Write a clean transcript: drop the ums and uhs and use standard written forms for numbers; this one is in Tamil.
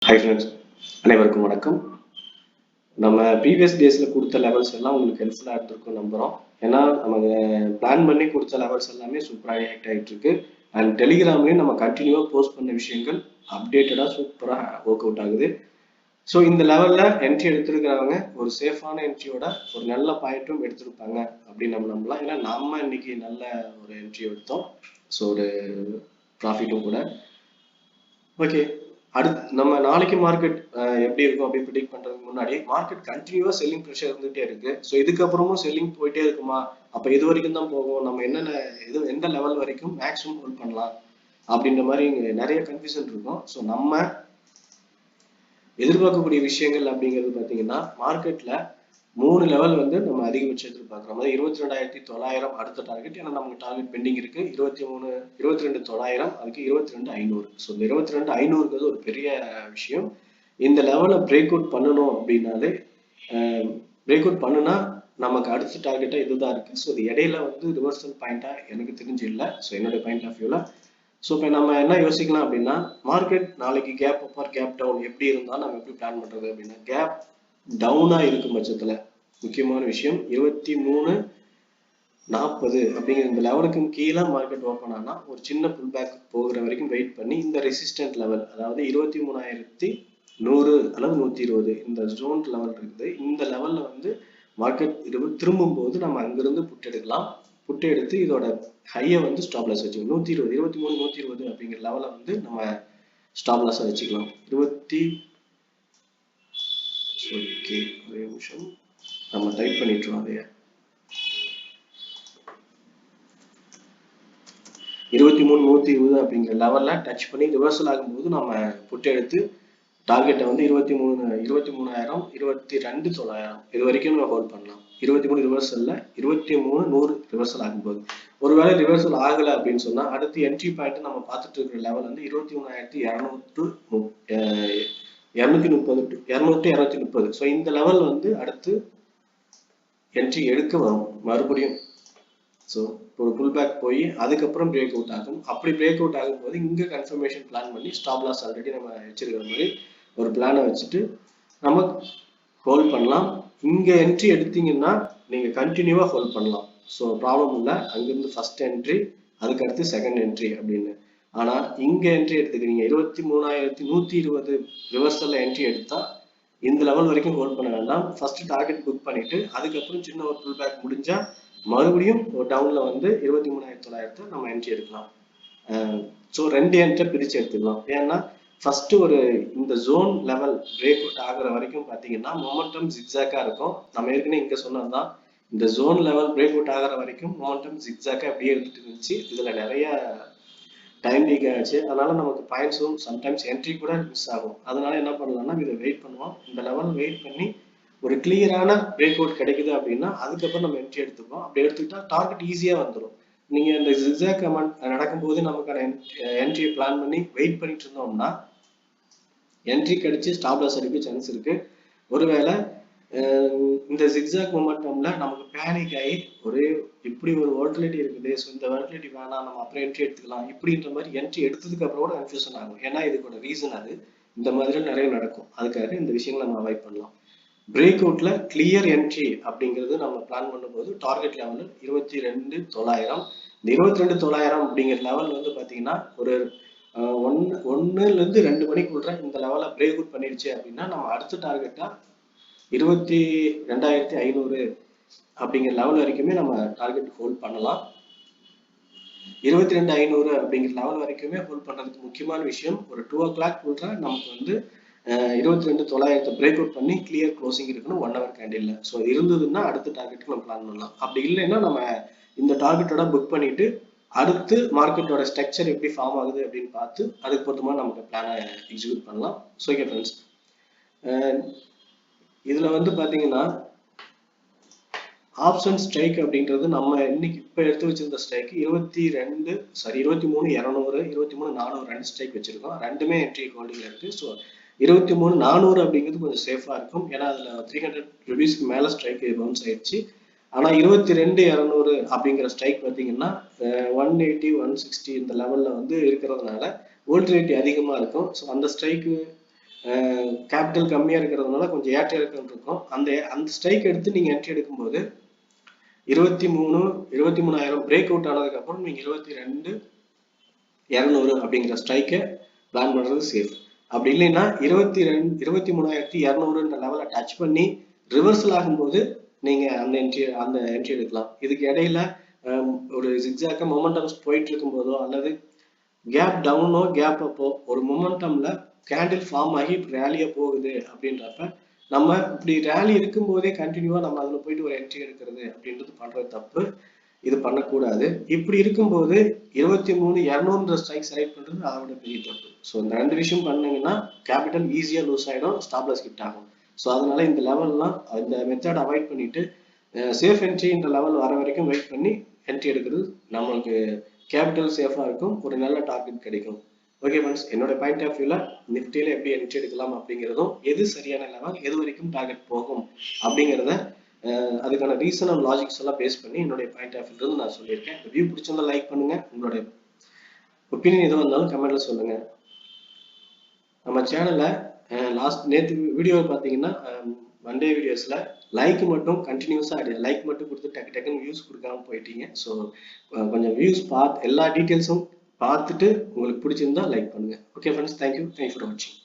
ஹாய் ஃப்ரெண்ட்ஸ், அனைவருக்கும் வணக்கம். நம்ம ப்ரீவியஸ் டேஸில் கொடுத்த லெவல்ஸ் எல்லாம் உங்களுக்கு ஹெல்ப்ஃபுல்லாக இருந்திருக்கும் நம்புகிறோம். ஏன்னா நம்ம பிளான் பண்ணி கொடுத்த லெவல்ஸ் எல்லாமே சூப்பராக ஆக்ட் ஆகிட்டு இருக்கு. அண்ட் டெலிகிராம்லேயும் நம்ம கண்டினியூவாக போஸ்ட் பண்ண விஷயங்கள் அப்டேட்டடாக சூப்பராக ஒர்க் அவுட் ஆகுது. ஸோ இந்த லெவலில் என்ட்ரி எடுத்திருக்கிறவங்க ஒரு சேஃபான என்ட்ரியோட ஒரு நல்ல பாயிண்ட்டும் எடுத்திருப்பாங்க அப்படின்னு நம்ம நம்பலாம். ஏன்னா நம்ம இன்னைக்கு நல்ல ஒரு என்ட்ரி எடுத்தோம். ஸோ ஒரு ப்ராஃபிட்டும் கூட. ஓகே, அடுத்து நம்ம நாளைக்கு மார்க்கெட் எப்படி இருக்கும் அப்படின்னு ப்ரிடிக்ட் பண்றதுக்கு முன்னாடி மார்க்கெட் கண்டினியூவா செல்லிங் ப்ரெஷர் இருந்துட்டே இருக்கு. ஸோ இதுக்கப்புறமும் செல்லிங் போயிட்டே இருக்குமா? அப்ப இது வரைக்கும் தான் போகும், நம்ம என்னென்ன எந்த லெவல் வரைக்கும் மேக்ஸிமம் ஹோல்ட் பண்ணலாம் அப்படின்ற மாதிரி நிறைய கன்ஃபியூஷன் இருக்கும். ஸோ நம்ம எதிர்பார்க்கக்கூடிய விஷயங்கள் அப்படிங்கிறது பார்த்தீங்கன்னா மார்க்கெட்ல 3 லெவல் வந்து நம்ம அதிகபட்சம் எதிர்பார்க்குறோம். அதாவது 22,900 அடுத்த டார்கெட். ஏன்னா நமக்கு டார்கெட் பெண்டிங் இருக்கு 22,900, அதுக்கு 22,500. ஸோ இந்த 22,500ங்கிறது ஒரு பெரிய விஷயம். இந்த லெவலை பிரேக் அவுட் பண்ணணும் அப்படின்னாலே பிரேக் அவுட் பண்ணுனா நமக்கு அடுத்த டார்கெட்டா இதுதான் இருக்கு. ஸோ இது இடையில வந்து ரிவர்சல் பாயிண்டா எனக்கு தெரிஞ்சு இல்லை. ஸோ என்னோட பாயிண்ட் ஆஃப் வியூல ஸோ இப்போ நம்ம என்ன யோசிக்கலாம் அப்படின்னா மார்க்கெட் நாளைக்கு gap up or gap down எப்படி இருந்தால் நம்ம எப்படி பிளான் பண்றது அப்படின்னா கேப் டவுனா இருக்கும் பட்சத்துல முக்கியமான விஷயம் 23,40 அப்படிங்கிற இந்த லெவலுக்கு கீழே மார்க்கெட் ஓப்பன் ஆனா ஒரு சின்ன புல் பேக் போகிற வரைக்கும் வெயிட் பண்ணி இந்த ரெசிஸ்டன்ட் லெவல் அதாவது 23,100 அல்லது 120 இந்த ஜோன் லெவல் இருக்குது. இந்த லெவல்ல வந்து மார்க்கெட் திரும்பும் போது நம்ம அங்கிருந்து புட் எடுக்கலாம். புட் எடுத்து இதோட ஹையை வந்து ஸ்டாப் லாஸ் வச்சுக்கணும். 120 23,120 அப்படிங்கிற லெவலை வந்து நம்ம ஸ்டாப் லாஸா வச்சுக்கலாம். ஓகே, ஒரே நிமிஷம் நம்ம டைப் பண்ணிட்டுருவோம். அதைய 23,120 அப்படிங்கிற லெவல்ல டச் பண்ணி ரிவர்சல் ஆகும்போது நம்ம புட் எடுத்து டார்கெட்டை வந்து 23,000 22,900 இது வரைக்கும் நம்ம ஹோல்ட் பண்ணலாம். 23 ரிவர்சல்ல 23,100 ரிவர்சல் ஆகும்போது ஒருவேளை ரிவர்சல் ஆகலை அப்படின்னு சொன்னா அடுத்து என்ட்ரி பாயிண்ட் நம்ம பார்த்துட்டு இருக்கிற லெவல் வந்து 23,230. ஸோ இந்த லெவல் வந்து அடுத்து என்ட்ரி எடுக்க வரும் மறுபடியும். ஸோ ஒரு புல் பேக் போய் அதுக்கப்புறம் பிரேக் அவுட் ஆகும். அப்படி பிரேக் அவுட் ஆகும்போது இங்கே கன்ஃபர்மேஷன் பிளான் பண்ணி ஸ்டாப் லாஸ் ஆல்ரெடி நம்ம வச்சிருக்கிற மாதிரி ஒரு பிளானை வச்சுட்டு நம்ம ஹோல்ட் பண்ணலாம். இங்கே என்ட்ரி எடுத்தீங்கன்னா நீங்கள் கண்டினியூவாக ஹோல்ட் பண்ணலாம். ஸோ ப்ராப்ளம் இல்லை. அங்கேருந்து ஃபர்ஸ்ட் என்ட்ரி அதுக்கு அடுத்து செகண்ட் என்ட்ரி அப்படின்னு. ஆனால் இங்கே என்ட்ரி எடுத்துக்கிறீங்க 23,120 ரிவர்சலில் என்ட்ரி எடுத்தால் இந்த லெவல் வரைக்கும் ஹோல்ட் பண்ண வேண்டாம். ஃபர்ஸ்ட் டார்கெட் புக் பண்ணிட்டு அதுக்கப்புறம் சின்ன ஒரு புல் பேக் முடிஞ்சா மறுபடியும் ஒரு டவுன்ல வந்து 23,900 நம்ம என்ட்ரி எடுக்கலாம். ஸோ ரெண்டு என்ட்ரி பிரிச்சு எடுத்துக்கலாம். ஏன்னா ஃபர்ஸ்ட் ஒரு இந்த ஜோன் லெவல் பிரேக் அவுட் ஆகுற வரைக்கும் பார்த்தீங்கன்னா மொமெண்டம் ஜிக்ஸாக்கா இருக்கும். நம்ம ஏற்கனவே இங்க சொன்னதுதான் இந்த ஜோன் லெவல் பிரேக் அவுட் ஆகிற வரைக்கும் மொமெண்டம் ஜிக்ஸாக்கா அப்படியே இருந்துட்டு இருந்துச்சு. இதுல நிறைய டைம் லீக் ஆயிடுச்சு. அதனால நமக்கு பாயிண்ட்ஸும் சம்டைம்ஸ் என்ட்ரி கூட மிஸ் ஆகும். அதனால என்ன பண்ணலாம்னா இதை வெயிட் பண்ணுவோம். இந்த லெவல் வெயிட் பண்ணி ஒரு கிளியரான பிரேக் அவுட் கிடைக்குது அப்படின்னா அதுக்கப்புறம் நம்ம என்ட்ரி எடுத்துப்போம். அப்படி எடுத்துக்கிட்டா டார்கெட் ஈஸியா வந்துடும். நீங்க இந்த ஜிக்ஸாக் அமௌண்ட் நடக்கும்போது நமக்கான என்ட்ரியை பிளான் பண்ணி வெயிட் பண்ணிட்டு இருந்தோம்னா என்ட்ரி கிடைச்சி ஸ்டாப் லாஸ் அடிக்க சான்ஸ் இருக்கு. ஒருவேளை இந்த ஜிக்ஸாக் மொமெண்டம்ல நமக்கு பேனிக் ஆகி ஒரே இப்படி ஒரு வால்டிலிட்டி இருக்குது, ஸோ இந்த வால்டிலிட்டி வேணாம் நம்ம அப்புறம் என்ட்ரி எடுத்துக்கலாம் இப்படின்ற மாதிரி என்ட்ரி எடுத்ததுக்கு அப்புறம் கூட கன்ஃபியூஷன் ஆகும். ஏன்னா இதுக்கோட ரீசன் அது இந்த மாதிரி நிறைய நடக்கும். அதுக்காக இந்த விஷயங்களை நம்ம அவாய்ட் பண்ணலாம். பிரேக் அவுட்ல கிளியர் என்ட்ரி அப்படிங்கிறது நம்ம பிளான் பண்ணும்போது டார்கெட் லெவல் 22,900. இந்த 22,900 அப்படிங்கிற லெவல் வந்து பாத்தீங்கன்னா ஒரு 1ல இருந்து 2 மணிக்குள்ள இந்த லெவலை பிரேக் அவுட் பண்ணிடுச்சு அப்படின்னா நம்ம அடுத்த டார்கெட்டா 22,500 அப்படிங்கிற லெவல் வரைக்குமே நம்ம டார்கெட் ஹோல்ட் பண்ணலாம். 22,500 அப்படிங்கிற லெவல் வரைக்குமே ஹோல்ட் பண்றதுக்கு முக்கியமான விஷயம் ஒரு 2 o'clock உள்ள நமக்கு வந்து 22,900 பிரேக் அவுட் பண்ணி கிளியர் க்ளோசிங் இருக்கணும் 1 hour கேண்டில்ல. ஸோ இருந்ததுன்னா அடுத்த டார்கெட்டுக்கு நம்ம பிளான் பண்ணலாம். அப்படி இல்லைன்னா நம்ம இந்த டார்கெட்டோட புக் பண்ணிட்டு அடுத்து மார்க்கெட்டோட ஸ்ட்ரக்சர் எப்படி ஃபார்ம் ஆகுது அப்படின்னு பார்த்து அதுக்கு பொறுத்தமா நமக்கு பிளானை எக்ஸிக்யூட் பண்ணலாம். ஸோ ஓகே ஃப்ரெண்ட்ஸ், இதுல வந்து பாத்தீங்கன்னா ஆப்ஷன் ஸ்ட்ரைக் அப்படின்றது நம்ம இன்னைக்கு இப்ப எடுத்து வச்சிருந்த ஸ்ட்ரைக் 23,200 23,400 ரெண்டு ஸ்ட்ரைக் வச்சிருக்கோம். ரெண்டுமே என்ட்ரி ஹோல்டிங்ல இருக்கு. ஸோ 23,400 அப்படிங்கிறது கொஞ்சம் சேஃபா இருக்கும். ஏன்னா அதுல 300 rupeesக்கு மேல ஸ்ட்ரைக் பவுன்ஸ் ஆயிடுச்சு. ஆனா 22,200 அப்படிங்கிற ஸ்ட்ரைக் பார்த்தீங்கன்னா 180 160 இந்த லெவல்ல வந்து இருக்கிறதுனால வோல்டிலிட்டி அதிகமா இருக்கும். ஸோ அந்த ஸ்ட்ரைக்கு கேபிட்டல் கம்மியா இருக்கிறதுனால கொஞ்சம் ஏற்ற இறக்கம் இருக்கும். அந்த ஸ்ட்ரைக் எடுத்து நீங்க என்ட்ரி எடுக்கும்போது 23,000 பிரேக் அவுட் ஆனதுக்கு அப்புறம் நீங்க 22,200 அப்படிங்கிற ஸ்ட்ரைக்கை பிளான் பண்றது சேஃப். அப்படி இல்லைன்னா 23,200 லெவலை டச் பண்ணி ரிவர்சல் ஆகும்போது நீங்க அந்த என்ட்ரி எடுக்கலாம். இதுக்கு இடையில ஒரு ஜிக்ஸாக்கா மொமெண்டம்ஸ் போயிட்டு இருக்கும் போதோ அல்லது கேப் டவுனோ கேப் அப்போ ஒரு மொமெண்டம்ல கேண்டில் ஃபார்ம் ஆகி ரேலியா போகுது அப்படின்றப்ப நம்ம இப்படி ரேலி இருக்கும் போதே கண்டினியூவா நம்ம அதுல போயிட்டு ஒரு என்ட்ரி எடுக்கிறது அப்படின்றது பண்றது தப்பு. இது பண்ணக்கூடாது. இப்படி இருக்கும்போது 23,200 ஸ்ட்ரைக் செலக்ட் பண்றது அதோட பெரிய தப்பு. ஸோ இந்த 2 விஷயம் பண்ணீங்கன்னா கேபிட்டல் ஈஸியா லூஸ் ஆயிடும், ஸ்டாப்லாஸ் ஹிட் ஆகும். ஸோ அதனால இந்த லெவல்லாம் இந்த மெத்தட் அவாய்ட் பண்ணிட்டு சேஃப் என்ட்ரின்ற லெவல் வர வரைக்கும் வெயிட் பண்ணி என்ட்ரி எடுக்கிறது நம்மளுக்கு கேபிட்டல் சேஃபா இருக்கும், ஒரு நல்ல டார்கெட் கிடைக்கும். ஓகே ஃப்ரெண்ட்ஸ், என்னோட பாயிண்ட் ஆஃப் வியூல நிஃப்டியில எப்படி என்ட்ரி எடுக்கலாம் அப்படிங்கிறதும் எது சரியான லெவல் எது வரைக்கும் டார்கெட் போகும் அப்படிங்கிறத அதுக்கான ரீசன் அண்ட் லாஜிக்ஸ் எல்லாம் பேஸ் பண்ணி என்னுடைய பாயிண்ட் ஆஃப் வியூ நான் சொல்லியிருக்கேன். இந்த வியூ பிடிச்சிருந்தா லைக் பண்ணுங்க, உங்களுடைய ஒப்பீனியன் எதுவும் இருந்தாலும் கமெண்ட்ல சொல்லுங்க. நம்ம சேனல்ல நேற்று வீடியோ பார்த்தீங்கன்னா மண்டே வீடியோஸ்ல லைக் மட்டும் கண்டினியூஸா லைக் மட்டும் கொடுத்து டக்கு டக்குன்னு வியூஸ் கொடுக்காம போயிட்டீங்க. ஸோ கொஞ்சம் வியூஸ் எல்லா டீட்டெயில்ஸும் பார்த்துட்டு உங்களுக்கு பிடிச்சிருந்தா லைக் பண்ணுங்க. ஓகே ஃப்ரெண்ட்ஸ், தேங்க்யூ ஃபார் வாட்சிங்.